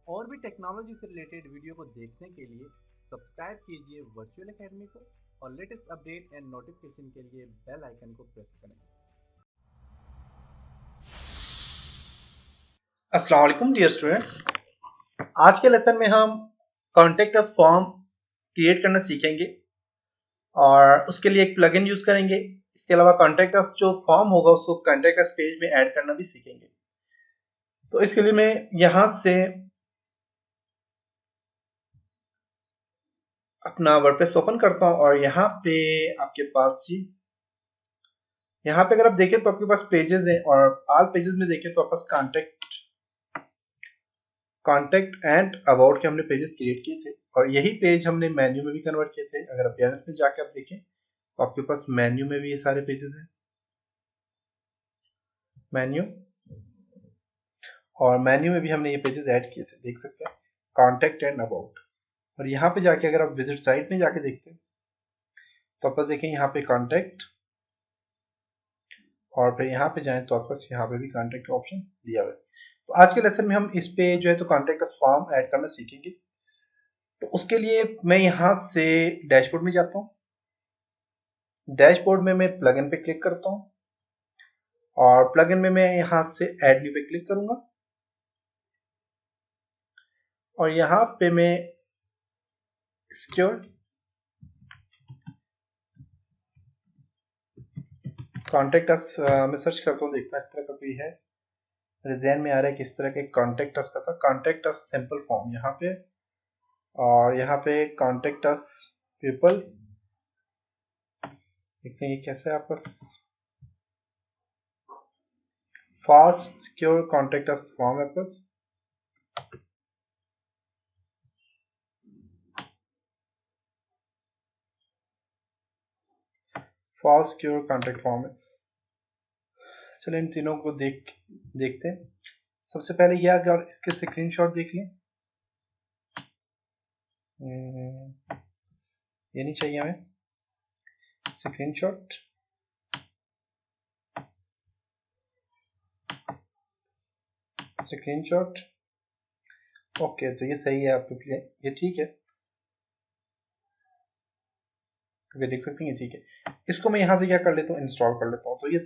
और भी टेक्नोलॉजी से रिलेटेड वीडियो को देखने के लिए सब्सक्राइब कीजिए वर्चुअल एकेडमी को और लेटेस्ट अपडेट एंड नोटिफिकेशन के लिए बेल आइकन को प्रेस करें। अस्सलाम वालेकुम डियर स्टूडेंट्स, आज के लेसन में हम कॉन्टेक्ट अस फॉर्म क्रिएट करना सीखेंगे और उसके लिए एक प्लगइन यूज करेंगे। इसके अलावा कॉन्टेक्ट अस जो फॉर्म होगा उसको कॉन्टेक्ट अस पेज में ऐड करना भी सीखेंगे। तो इसके लिए मैं यहां से अपना वर्डप्रेस ओपन करता हूं और यहाँ पे आपके पास जी यहाँ पे अगर आप देखें तो आपके पास पेजेस हैं और ऑल पेजेस में देखें तो आपके पास कॉन्टेक्ट एंड अबाउट के हमने पेजेस क्रिएट किए थे और यही पेज हमने मेन्यू में भी कन्वर्ट किए थे। अगर अपीयरेंस में जाके आप देखें तो आपके पास मेन्यू में भी ये सारे पेजेस हैं, मेन्यू, और मेन्यू में भी हमने ये पेजेस ऐड किए थे, देख सकते हैं कॉन्टेक्ट एंड अबाउट। और यहाँ पे जाके अगर आप विजिट साइट में जाके देखते हैं तो आप देखें यहाँ पे कॉन्टेक्ट और फिर यहाँ पे जाएं तो आपके पास यहाँ पे भी कॉन्टेक्ट ऑप्शन दिया हुआ है। तो आज के लेसन में हम इस पे जो है तो कॉन्टेक्ट फॉर्म ऐड करना सीखेंगे। तो उसके लिए मैं यहाँ से डैशबोर्ड में जाता हूँ, डैशबोर्ड में मैं प्लगइन पे क्लिक करता हूँ और प्लगइन में मैं यहाँ से ऐड न्यू पे क्लिक करूंगा और यहाँ पे मैं सिक्योर कॉन्टेक्ट अस में सर्च करता हूँ, देखता इस तरह का कोई है, रिजैन में आ रहा है किस तरह के कॉन्टेक्ट अस का था, कॉन्टेक्ट अस सिंपल फॉर्म यहाँ पे, और यहाँ पे कॉन्टेक्ट अस पीपल, देखते हैं ये कैसा है आपका fast secure contact us form है बस। फास्ट सिक्योर कॉन्टेक्ट फॉर्म है। चलिए इन तीनों को देखते हैं। सबसे पहले ये अगर इसके स्क्रीनशॉट देख लें, ये नहीं चाहिए हमें स्क्रीनशॉट, स्क्रीनशॉट ओके, तो ये सही है आपके लिए, ये ठीक है, क्योंकि देख सकते हैं ये ठीक है। इसको मैं यहाँ से क्या कर लेता हूँ, इंस्टॉल कर लेता हूँ। तो ये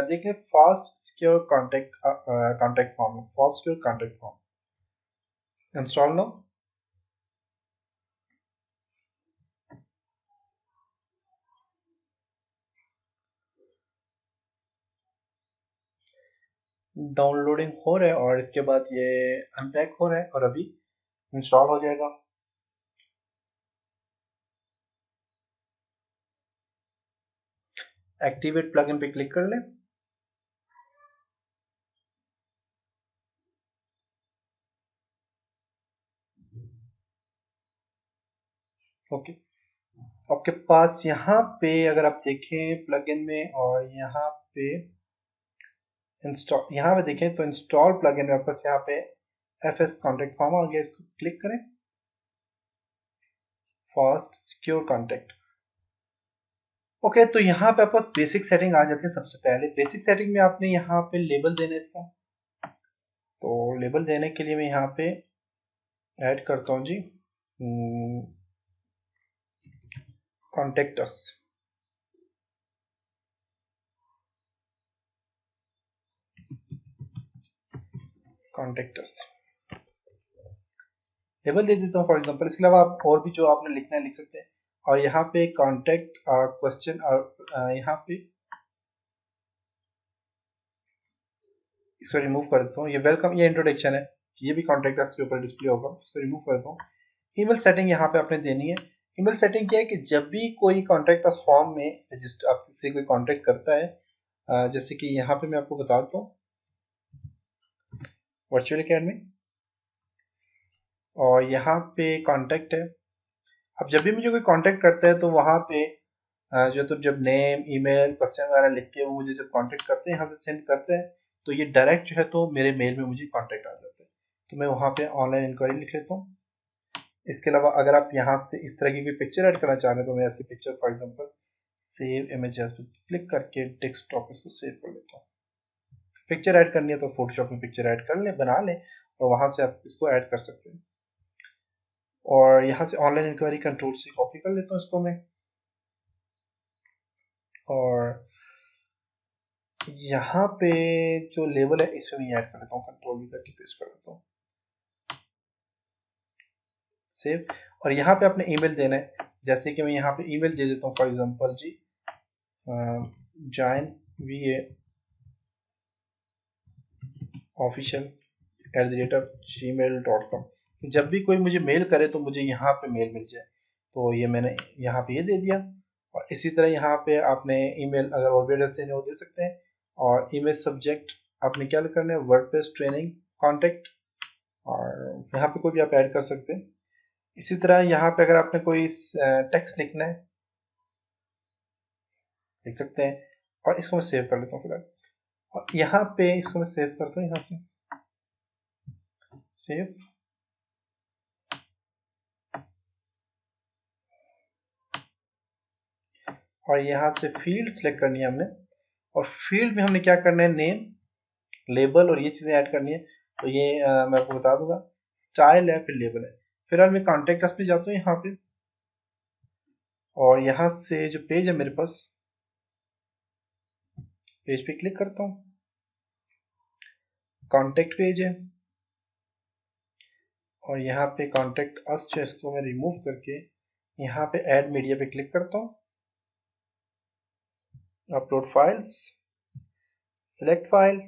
देख लें fast secure contact form, fast secure contact form install no. Downloading हो रहा है और इसके बाद ये अनपैक हो रहा है और अभी इंस्टॉल हो जाएगा। एक्टिवेट प्लगइन पे क्लिक कर लें। ओके, आपके पास यहाँ पे अगर आप देखें प्लगइन में और यहाँ पे इंस्टॉल, यहाँ पे देखें तो इंस्टॉल प्लगइन में आपके पास यहाँ पे एफएस कॉन्टेक्ट फॉर्म आ गया, इसको क्लिक करें, फास्ट सिक्योर कॉन्टेक्ट। ओके, तो यहाँ पे आपके पास बेसिक सेटिंग आ जाती है। सबसे पहले बेसिक सेटिंग में आपने यहाँ पे लेबल देना है इसका, तो लेबल देने के लिए मैं यहाँ पे ऐड करता हूँ जी contact us, contact us label दे देता हूँ फॉर एग्जांपल। इसके अलावा आप और भी जो आपने लिखना है लिख सकते हैं। और यहाँ पे कॉन्टेक्ट क्वेश्चन और यहाँ पे इसको रिमूव कर देता हूँ। ये वेलकम, ये इंट्रोडक्शन है, ये भी कॉन्टेक्ट अस के ऊपर डिस्प्ले होगा, इसको रिमूव कर देता हूँ। ईमेल सेटिंग यहाँ पे आपने देनी है। ईमेल सेटिंग क्या है कि जब भी कोई कॉन्टेक्ट अस फॉर्म में रजिस्टर आपसे कोई कॉन्टेक्ट करता है, जैसे कि यहाँ पे मैं आपको बता देता हूँ वर्चुअल अकेडमी, और यहाँ पे कॉन्टेक्ट है। अब जब भी मुझे कोई कॉन्टेक्ट करता है तो वहाँ पे जो तो जब नेम ईमेल क्वेश्चन वगैरह लिख के वो मुझे जब कॉन्टेक्ट करते हैं, यहाँ से सेंड करते हैं, तो ये डायरेक्ट जो है तो मेरे मेल में मुझे कॉन्टेक्ट आ जाता है। तो मैं वहाँ पे ऑनलाइन इंक्वायरी लिख लेता हूँ। इसके अलावा अगर आप यहाँ से इस तरह की कोई पिक्चर ऐड करना चाह रहे हैं तो मैं ऐसी picture for example save images पे क्लिक करके डेस्कटॉप इसको सेव कर लेता हूँ। पिक्चर ऐड करनी है तो फोटोशॉप में पिक्चर ऐड कर लें, बना लें और वहां से आप इसको ऐड कर सकते हैं। और यहाँ से ऑनलाइन इंक्वायरी कंट्रोल से कॉपी कर लेता हूँ इसको मैं, और यहाँ पे जो लेबल है इसमें मैं ऐड कर लेता हूँ, कंट्रोल भी करके पेस्ट कर देता हूँ, सेव। और यहाँ पे आपने ईमेल देना है, जैसे कि मैं यहाँ पे ईमेल दे देता हूँ for example G join V official @gmail.com। जब भी कोई मुझे मेल करे तो मुझे यहाँ पे मेल मिल जाए, तो ये मैंने यहाँ पे ये दे दिया। और इसी तरह यहाँ पे आपने ईमेल अगर और भी एड्रेस देने वो दे सकते हैं। और ईमेल सब्जेक्ट आपने क्या करना है, वर्डप्रेस ट्रेनिंग कॉन्टेक्ट, और यहाँ पे कोई भी आप ऐड कर सकते हैं। इसी तरह यहाँ पे अगर आपने कोई टेक्स्ट लिखना है लिख सकते हैं। और इसको मैं सेव कर लेता हूँ फिलहाल, और यहाँ पे इसको मैं सेव करता हूँ, यहाँ से सेव। और यहाँ से फील्ड सेलेक्ट करनी है हमने, और फील्ड में हमने क्या करना है, नेम, लेबल और ये चीजें ऐड करनी है। तो ये मैं आपको बता दूंगा, स्टाइल है फिर लेबल है। फिलहाल मैं कॉन्टेक्ट अस पे जाता हूँ यहाँ पे, और यहाँ से जो पेज है मेरे पास, पेज पे क्लिक करता हूँ, कॉन्टेक्ट पेज है। और यहाँ पे कॉन्टेक्ट अस जो इसको मैं रिमूव करके यहाँ पे ऐड मीडिया पे क्लिक करता हूँ, अपलोड फाइल्स, सिलेक्ट फाइल,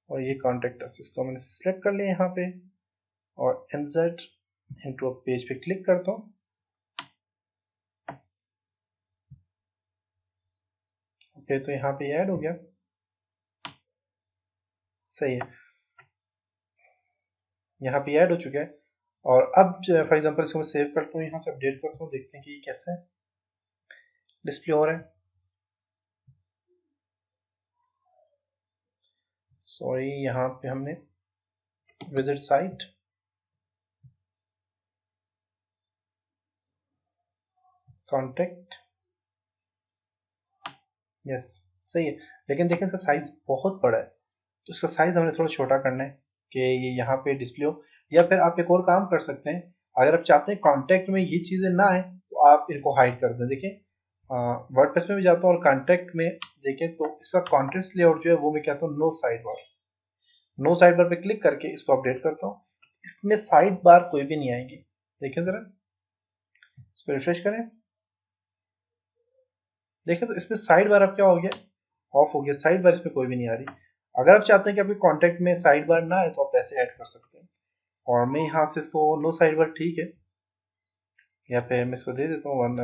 और ये कॉन्टेक्ट अस इसको मैंने सिलेक्ट कर लिया यहाँ पे, और इंसर्ट इनटू पेज पे क्लिक करता हूँ। ओके, तो यहाँ पे ऐड हो गया, सही है, यहाँ पे ऐड हो चुका है। और अब फॉर एग्जांपल इसको मैं सेव करता हूँ, यहाँ से अपडेट करता हूँ, देखते हैं कि ये कैसे डिस्प्ले हो रहा है। सॉरी, यहाँ पे हमने विजिट साइट, कॉन्टेक्ट, यस सही है। लेकिन देखें इसका साइज बहुत बड़ा है, तो इसका साइज हमने थोड़ा छोटा करना है कि ये यहाँ पे डिस्प्ले हो। या फिर आप एक और काम कर सकते हैं, अगर आप चाहते हैं कॉन्टेक्ट में ये चीजें ना आए तो आप इनको हाइड कर दें। देखिए वर्डप्रेस में भी जाता हूँ और कॉन्टेक्ट में देखें तो इसका कॉन्टेक्स्ट लेआउट जो है वो मैं कहता हूँ no side bar. No side bar पे क्लिक करके इसको अपडेट करता हूँ, इसमें साइड बार कोई भी नहीं आएगी। देखें जरा, इसको रिफ्रेश करें, देखें तो इसमें साइड बार अब क्या हो गया, ऑफ हो गया, साइड बार इसमें कोई भी नहीं आ रही। अगर आप चाहते हैं कि आपके कॉन्टेक्ट में साइड बार ना आए तो आप ऐसे ऐड कर सकते हैं। और मैं यहाँ से इसको नो साइड बार ठीक है, यहाँ पे मैं इसको दे देता हूँ वन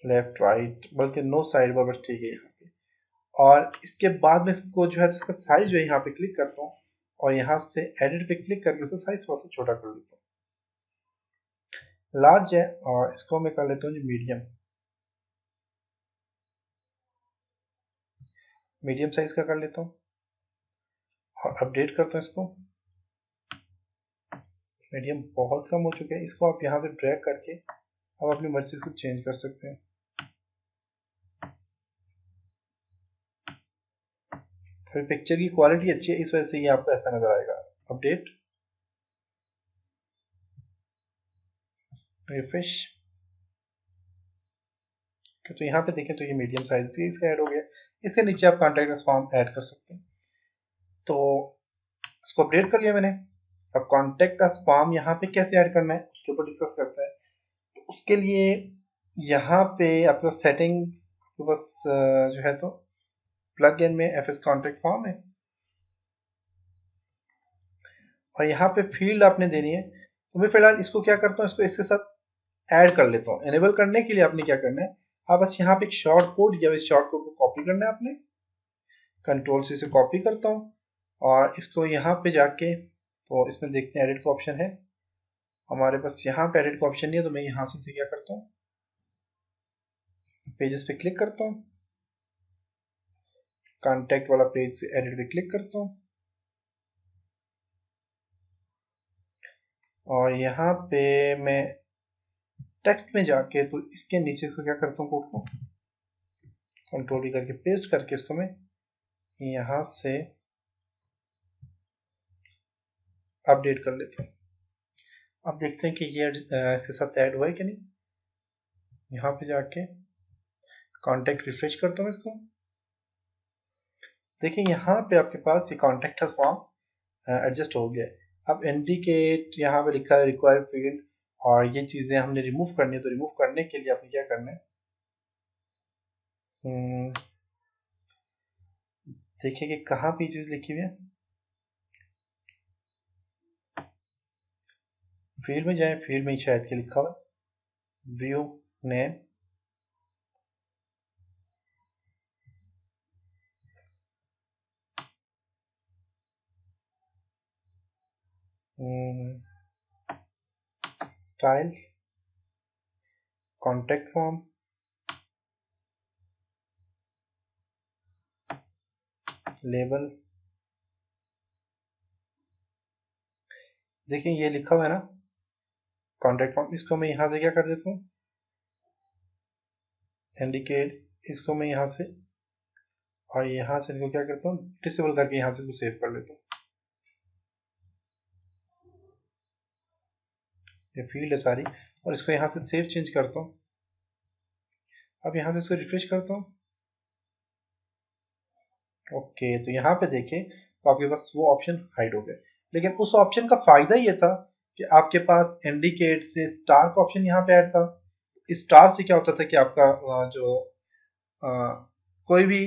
लेफ्ट राइट, बल्कि नो साइड बार बस ठीक है यहाँ पे। और इसके बाद में इसको जो है तो इसका साइज जो है यहाँ पे क्लिक करता हूँ, और यहाँ से एडिट पे क्लिक करके इसका साइज थोड़ा सा छोटा कर देता हूँ। लार्ज है और इसको मैं कर लेता हूँ मीडियम, मीडियम साइज का कर लेता हूँ, और अपडेट करता हूँ इसको। मीडियम बहुत कम हो चुका है, इसको आप यहाँ से ड्रैग करके आप अपनी मर्जी से इसको चेंज कर सकते हैं। थोड़ी पिक्चर की क्वालिटी अच्छी है, इस वजह से ये आपको ऐसा नजर आएगा। अपडेट, रिफ्रेश, तो यहाँ पे देखें तो ये मीडियम साइज भी इसका ऐड हो गया। इससे नीचे आप कॉन्टैक्ट फॉर्म ऐड कर सकते हैं। तो इसको अपडेट कर लिया मैंने। अब कॉन्टैक्ट अस फॉर्म यहाँ पे कैसे ऐड करना है उसके ऊपर डिस्कस करते हैं। तो उसके लिए यहाँ पे आपके पास सेटिंग्स, आपके पास जो है तो प्लग इन में एफएस कॉन्टैक्ट फॉर्म है, और यहाँ पे फील्ड आपने देनी है। तो मैं फिलहाल इसको क्या करता हूँ, इसको इसके साथ ऐड कर लेता हूँ। एनेबल करने के लिए आपने क्या करना है, आप बस यहाँ पे एक शॉर्ट कोड या इस शॉर्ट कोड को कॉपी करना है आपने, कंट्रोल से इसे कॉपी करता हूँ, और इसको यहाँ पे जाके तो इसमें देखते हैं एडिट का ऑप्शन है हमारे पास। यहाँ पे एडिट का ऑप्शन नहीं है, तो मैं यहाँ से क्या करता हूँ, पेजेस पे क्लिक करता हूँ, कॉन्टैक्ट वाला पेज से एडिट पे क्लिक करता हूँ, और यहाँ पे मैं टेक्स्ट में जाके तो इसके नीचे इसको क्या करता हूँ, कोड को कंट्रोल करके पेस्ट करके इसको मैं यहाँ से अपडेट कर लेता हूँ। अब देखते हैं कि ये इसके साथ ऐड हुआ है कि नहीं। यहाँ पे जाके कॉन्टैक्ट रिफ्रेश करता हूँ इसको। देखिए यहाँ पे आपके पास ये कॉन्टैक्ट फॉर्म एडजस्ट हो गया है। अब इंडिकेट यहाँ पे लिखा है रिक्वायर्ड फील्ड, और ये चीज़ें हमने रिमूव करनी है। तो रिमूव करने के लिए आपने क्या करना है, देखिए कि कहाँ पे चीज़ लिखी हुई है। फील्ड में जाए, फील्ड में शायद के लिखा हुआ है view name, style, contact form, label. देखिए ये लिखा हुआ है ना कॉन्टैक्ट फॉर्म। इसको मैं यहाँ से क्या कर देता हूँ, इंडिकेट, इसको मैं यहाँ से, और यहाँ से इनको क्या करता हूँ, डिसेबल करके यहाँ से इसको सेव कर लेता हूँ। ये फील्ड है सारी, और इसको यहाँ से सेव चेंज करता हूँ। अब यहाँ से इसको रिफ्रेश करता हूँ। ओके, तो यहाँ पे देखें तो आपके पास वो ऑप्शन हाइड हो गए। लेकिन उस ऑप्शन का फायदा ये था कि आपके पास इंडिकेट से स्टार का ऑप्शन यहाँ पे ऐड था। इस स्टार से क्या होता था कि आपका कोई भी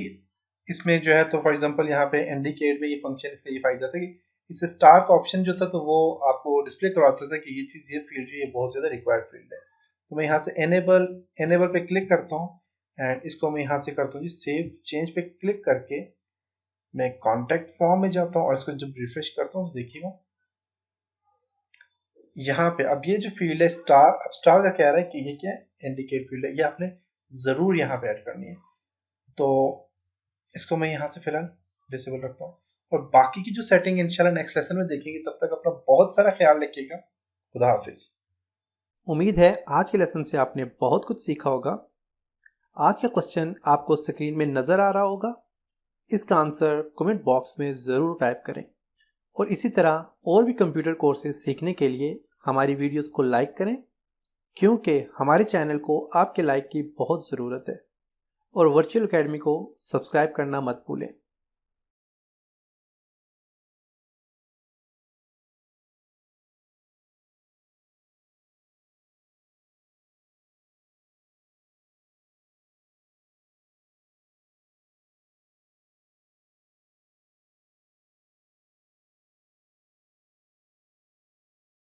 इसमें जो है, तो फॉर एग्जांपल यहाँ पे इंडिकेट में ये फंक्शन, इसका ये फायदा था कि इससे स्टार का ऑप्शन जो था तो वो आपको डिस्प्ले करवाता था कि ये चीज़, ये फील्ड जो ये बहुत ज़्यादा रिक्वायर्ड फील्ड है। तो मैं यहाँ से एनेबल पे क्लिक करता हूँ, एंड इसको मैं यहाँ से करता हूँ सेव चेंज पे क्लिक करके मैं कॉन्टैक्ट फॉर्म में जाता हूँ, और इसको जब रिफ्रेश करता हूँ तो देखिएगा यहाँ पे अब ये जो फील्ड है स्टार, अब स्टार का कह रहा है कि ये क्या है, इंडिकेट फील्ड है, ये आपने ज़रूर यहाँ पे ऐड करनी है। तो इसको मैं यहाँ से फिलहाल डिसेबल रखता हूँ, और बाकी की जो सेटिंग इंशाल्लाह नेक्स्ट लेसन में देखेंगे। तब तक अपना बहुत सारा ख्याल रखिएगा। खुदा हाफिज। उम्मीद है आज के लेसन से आपने बहुत कुछ सीखा होगा। आज का क्वेश्चन आपको स्क्रीन में नज़र आ रहा होगा। इसका आंसर कमेंट बॉक्स में ज़रूर टाइप करें, और इसी तरह और भी कंप्यूटर कोर्सेज सीखने के लिए हमारी वीडियोस को लाइक करें, क्योंकि हमारे चैनल को आपके लाइक की बहुत ज़रूरत है। और वर्चुअल एकेडमी को सब्सक्राइब करना मत भूलें।